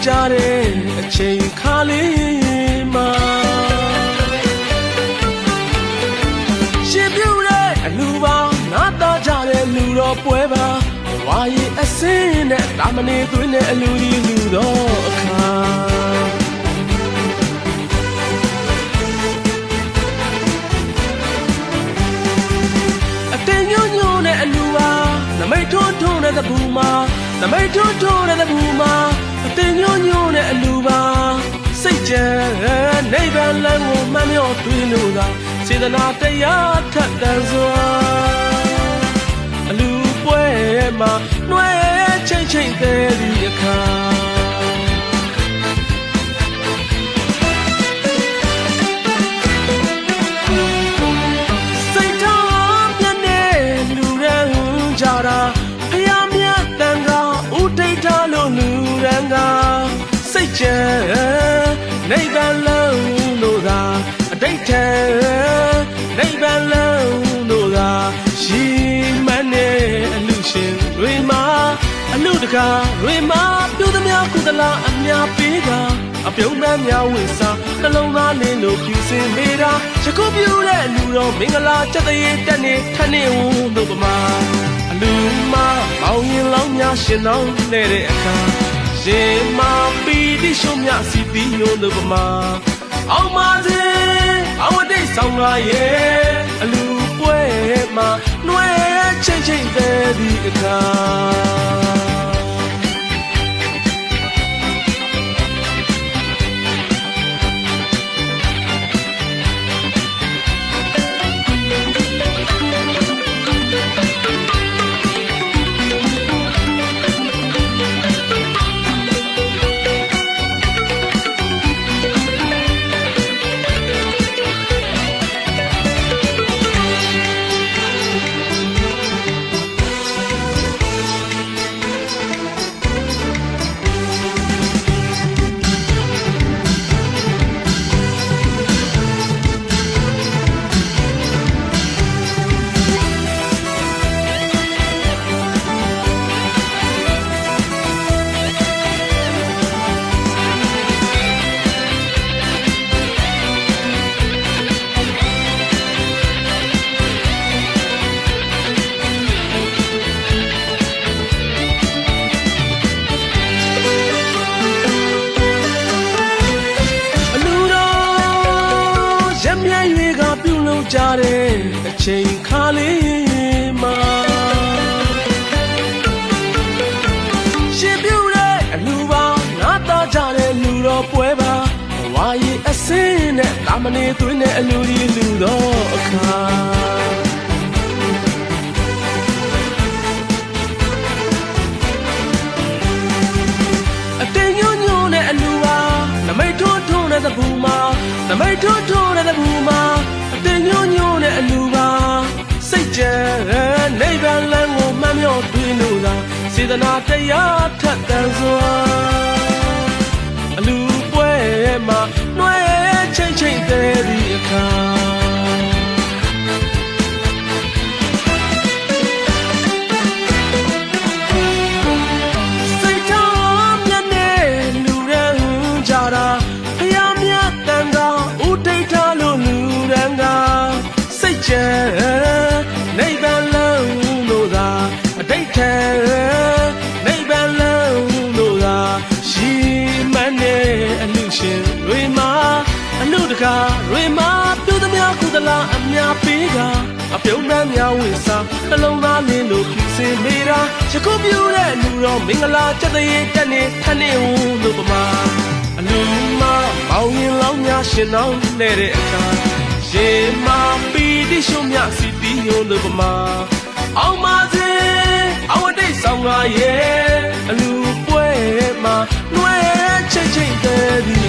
ကြတဲ့အချိန်ခါလေးမှာရှင်ပြူတဲ့အလူပါနာတာကြတဲ့လူတော်ပွဲပါဝါရီအစင်းနဲ့တာမနေသွင်းတဲ့အလူကြီးလူတော်အခါအတင်ညွညွနဲ့အလူပါနမိတ်ထွန်းထွန်းတဲ့တပူမှာနမိတ်ထွန်းထွန်းတဲ့တပူမှာအတင်ညွညွနဲ့အလူပါစိတ်ကြံနိဗ္ဗာန်လမ်းကိုမှန်မြော့တွေ့လို့သာစေတနာတရားထက်တန်စွာအလူပွဲမှာနှွဲချိန်ချိန်သေးဒီအခါစိတ်ထားမြတ်တဲ့လူရန်ကြတာဖျားမြတ်တန်ကဥဒိဋ္ဌလို့လူရန်ကစိတ်ကြံနိဗ္ဗာန်လမ်းလို့သာအတိတ်ထဲနိဗ္ဗာန်လမ်းလို့သာရှိမှန်းနေအလူရှင်တွေမှာအလူတကာတွေမှာပြုသမျှကုသလအများပေးကအပြုံးမဲ့များဝိစားနှလုံးသားလေးလို့ဖြူစင်နေတာယခုပြုတဲ့လူတော်မင်္ဂလာချက်တရေတက်နေထနေဝလို့ပမာအလူမပေါင်းရင်လောင်းများရှင်တော်နေတဲ့အခါရှင်မပီတိရှုံမြစီတီရိုးလို့ပမာအောင်ပါစေအဝတိတ်ဆောင်လာရဲ့အလူပွဲမှာနှွဲချိန်ချိန်သေးဒီအခါကြတဲ့အချိန်ခါလေးမှာရှင်ပြူတဲ့အလူပါငါသားကြတဲ့လူတော်ပွဲပါဝါရီအစင်းနဲ့တာမနေသွင်းတဲ့အလူကြီးလူတော်အခါအတင်ညွညွနဲ့အလူပါနမိတ်ထွန်းထွန်းတဲ့တပူမှာနမိတ်ထွန်းထွန်းတဲ့တပူမှာတင်ညွညွနဲ့အလူပါစိတ်ကြံနိဗ္ဗာန်လမ်းကိုမှန်မြော့တွေ့လို့သာစေတနာတရားထက်တန်စွာအလူပွဲမှာနှွဲချိန်ချိန်သေးဒီအခါစိတ်ထားမြတ်တဲ့လူရန်ကြတာဖျားမြတ်တန်ကဥဒိဋ္ဌလို့လူရန်ကစိတ်ကြံနိဗ္ဗာန်လမ်းလို့သာအတိတ်ထဲနိဗ္ဗာန်လမ်းလို့သာရှိမှန်းနေအလူရှင်တွေမှာအလူတကာတွေမှာပြုသမျှကုသလအများပေးကအပြုံးမဲ့များဝိစားနှလုံးသားလေးလို့ဖြူစင်နေတာယခုပြုတဲ့လူတော်မင်္ဂလာချက်တရေတက်နေထနေဝလို့ပမာအလူမပေါင်းရင်လောင်းများရှင်တော်နေတဲ့အခါရှင်မပီတိရှုံမြစီတီရိုးလို့ပမာအောင်ပါစေအဝတိတ်ဆောင်လာရဲ့အလူပွဲမှာနှွဲချိန်ချိန်သေးသည်